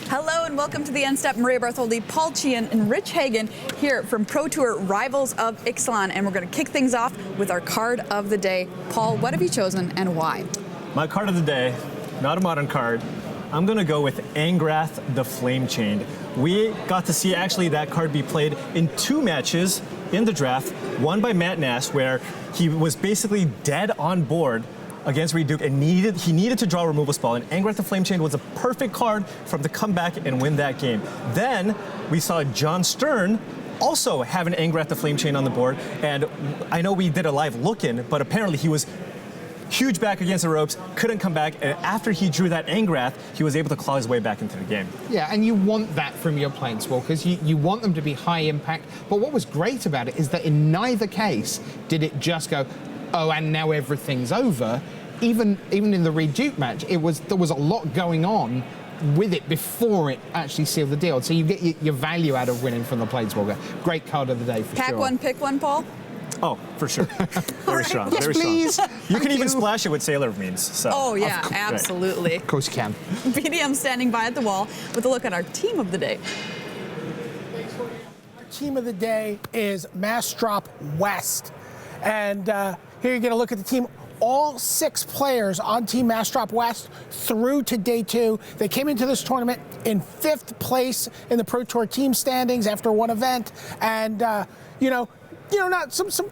Hello and welcome to the End Step. Maria Bartholdi, Paul Sheehan, and Rich Hagan here from Pro Tour Rivals of Ixalan. And we're going to kick things off with our card of the day. Paul, what have you chosen and why? My card of the day, not a modern card. I'm going to go with Angrath the Flame Chained. We got to see actually that card be played in 2 matches in the draft. One by Matt Nass, where he was basically dead on board against Reduke and he needed to draw a removal spell, and Angrath the Flame Chained was a perfect card for him to come back and win that game. Then we saw John Stern also have an Angrath the Flame Chained on the board, and I know we did a live look-in, but apparently he was huge back against the ropes, couldn't come back, and after he drew that Angrath, he was able to claw his way back into the game. Yeah, and you want that from your Planeswalkers. You want them to be high impact, but what was great about it is that in neither case did it just go, oh, and now everything's over. Even in the Reduke match, there was a lot going on with it before it actually sealed the deal. So you get your value out of winning from the Planeswalker. Great card of the day for sure. Pack one, pick one, Paul? Oh, for sure. Very strong. Yes, very please. strong. You can even splash it with Sailor Means. So. Oh, yeah, absolutely. Of course you can. BDM standing by at the wall with a look at our team of the day. Our team of the day is Mastrop West. And here you get a look at the team. All 6 players on Team Mastrop West through to day 2. They came into this tournament in 5th place in the Pro Tour team standings after one event. And, not some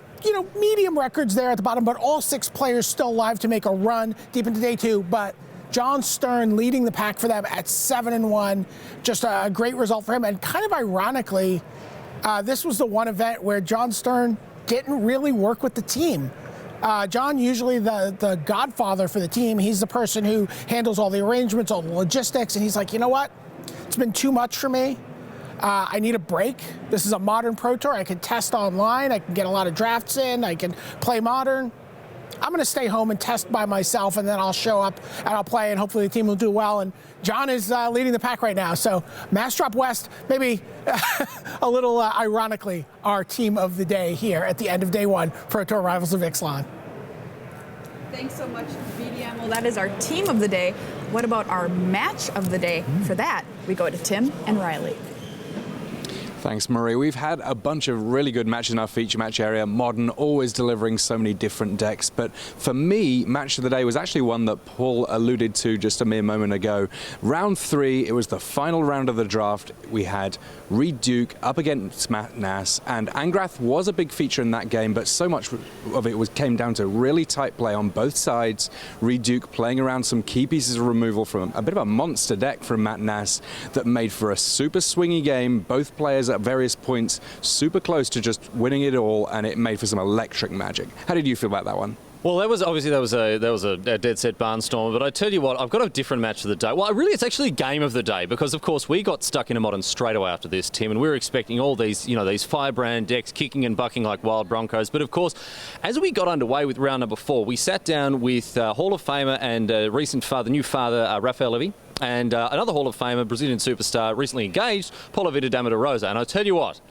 medium records there at the bottom, but all 6 players still alive to make a run deep into day 2. But John Stern leading the pack for them at 7-1. Just a great result for him. And kind of ironically, this was the one event where John Stern didn't really work with the team. John, usually the godfather for the team, he's the person who handles all the arrangements, all the logistics, and he's like, you know what? It's been too much for me. I need a break. This is a modern Pro Tour. I can test online. I can get a lot of drafts in. I can play modern. I'm going to stay home and test by myself, and then I'll show up and I'll play, and hopefully the team will do well. And John is leading the pack right now. So Mastrop West, maybe a little ironically, our team of the day here at the end of day 1, Pro Tour Rivals of Ixalan. Thanks so much, BDM. Well, that is our team of the day. What about our match of the day? For that, we go to Tim and Riley. Thanks, Marie. We've had a bunch of really good matches in our feature match area. Modern, always delivering so many different decks. But for me, match of the day was actually one that Paul alluded to just a mere moment ago. Round 3, it was the final round of the draft. We had Reduke up against Matt Nass, and Angrath was a big feature in that game, but so much of it came down to really tight play on both sides. Reduke playing around some key pieces of removal from a bit of a monster deck from Matt Nass that made for a super swingy game. Both players at various points super close to just winning it all, and it made for some electric magic. How did you feel about that one? Well, that was a dead set barnstormer, but I tell you what, I've got a different match of the day. Well, really, it's actually game of the day because, of course, we got stuck into Modern straight away after this, Tim, and we were expecting all these, these firebrand decks kicking and bucking like wild broncos. But of course, as we got underway with round number 4, we sat down with Hall of Famer and the new father, Rafael Levy, and another Hall of Famer, Brazilian superstar, recently engaged, Paulo Vitor Dama da Rosa. And I tell you what,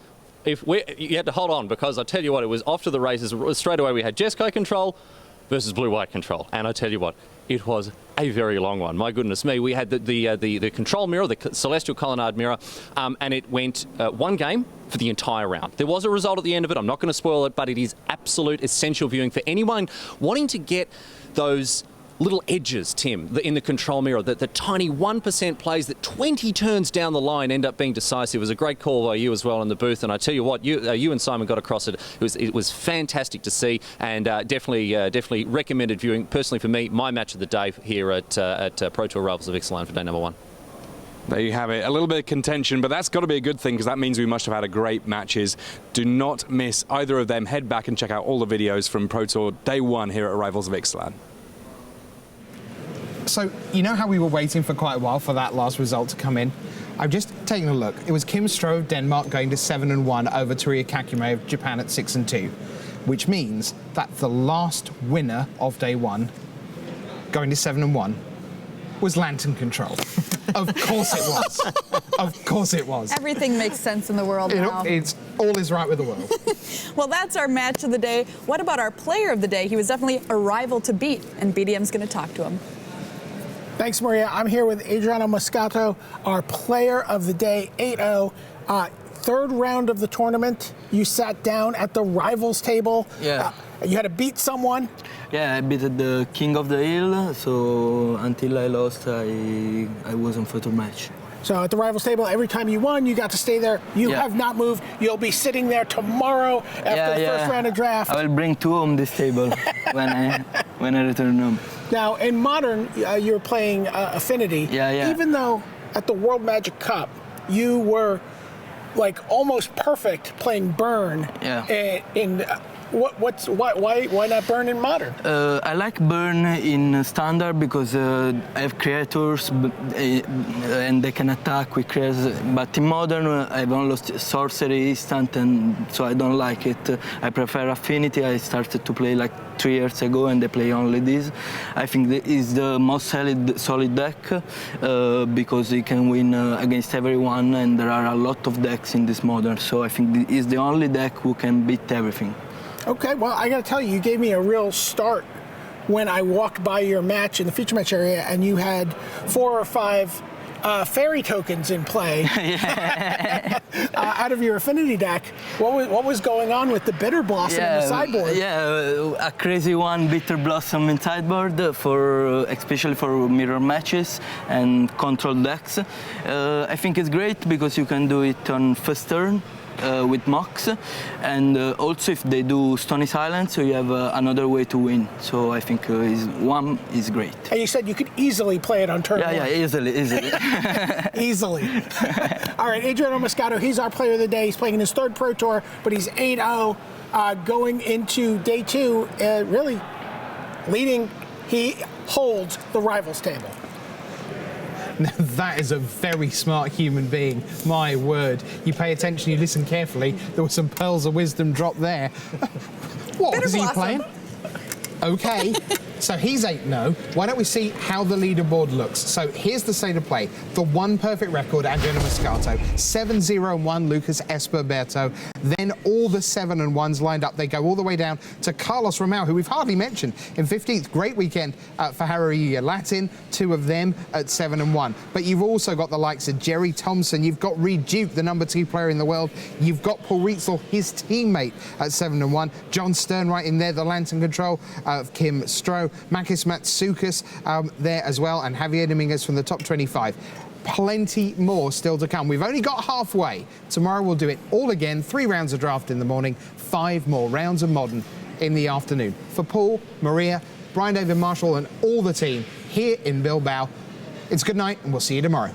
you had to hold on because I tell you what, it was off to the races straight away. We had Jeskai control versus blue-white control, and I tell you what, it was a very long one. My goodness me, we had the control mirror, the Celestial Colonnade mirror, and it went 1 game for the entire round. There was a result at the end of it. I'm not going to spoil it, but it is absolute essential viewing for anyone wanting to get those little edges, Tim, in the control mirror, that the tiny 1% plays that 20 turns down the line end up being decisive. It was a great call by you as well in the booth, and I tell you what, you and Simon got across it. It was fantastic to see, and definitely recommended viewing. Personally, for me, my match of the day here at Pro Tour Rivals of Ixalan for day number 1. There you have it. A little bit of contention, but that's got to be a good thing because that means we must have had a great matches. Do not miss either of them. Head back and check out all the videos from Pro Tour day 1 here at Rivals of Ixalan. So, you know how we were waiting for quite a while for that last result to come in? I've just taken a look. It was Kim Stroh of Denmark going to 7-1 over Teruya Kakime of Japan at 6-2, which means that the last winner of day 1 going to 7-1 was Lantern Control. Of course it was. Of course it was. Everything makes sense in the world now. It's all is right with the world. Well, that's our match of the day. What about our player of the day? He was definitely a rival to beat, and BDM's going to talk to him. Thanks, Maria. I'm here with Adriano Moscato, our player of the day, 8-0. Third round of the tournament, you sat down at the rivals table. Yeah. You had to beat someone. Yeah, I beat the king of the hill, so until I lost, I was on photo match. So at the rivals table, every time you won, you got to stay there. You have not moved. You'll be sitting there tomorrow after the first round of draft. I will bring two home this table when I return home. Now, in Modern, you're playing Affinity. Yeah. Even though at the World Magic Cup, you were like almost perfect playing Burn. Yeah. Why not Burn in Modern? I like Burn in Standard because I have creators and they can attack with creators. But in Modern, I've only sorcery instant, and so I don't like it. I prefer Affinity. I started to play like 3 years ago, and they play only this. I think that is the most solid deck because you can win against everyone, and there are a lot of decks in this Modern. So I think it's the only deck who can beat everything. Okay, well, I got to tell you, you gave me a real start when I walked by your match in the feature match area, and you had 4 or 5 fairy tokens in play out of your Affinity deck. What was going on with the Bitter Blossom in the sideboard? Yeah, a crazy one, Bitter Blossom in sideboard, especially for mirror matches and control decks. I think it's great because you can do it on first turn. With Mox, and also if they do Stony Silence, so you have another way to win. So I think one is great. And you said you could easily play it on turn one. Yeah, easily. Easily. All right, Adriano Moscato, he's our player of the day. He's playing in his 3rd Pro Tour, but he's 8-0 going into day 2, really leading. He holds the rivals table. Now, that is a very smart human being. My word. You pay attention, you listen carefully. There were some pearls of wisdom dropped there. What Bitter was he Blossom. playing? Okay. So he's 8-0. Why don't we see how the leaderboard looks? So here's the state of play. The one perfect record, Adriano Moscato. 7-0-1, Lucas Esperberto. Then all the 7-1s lined up. They go all the way down to Carlos Romao, who we've hardly mentioned, in 15th. Great weekend for Harry Latin, 2 of them at 7-1. But you've also got the likes of Jerry Thompson. You've got Reed Duke, the number 2 player in the world. You've got Paul Rietzel, his teammate, at 7-1. John Stern right in there, the Lantern Control of Kim Stroh. Makis Matsoukas there as well, and Javier Dominguez from the top 25. Plenty more still to come. We've only got halfway. Tomorrow we'll do it all again. 3 rounds of draft in the morning, 5 more rounds of Modern in the afternoon. For Paul, Maria, Brian David Marshall and all the team here in Bilbao, it's good night and we'll see you tomorrow.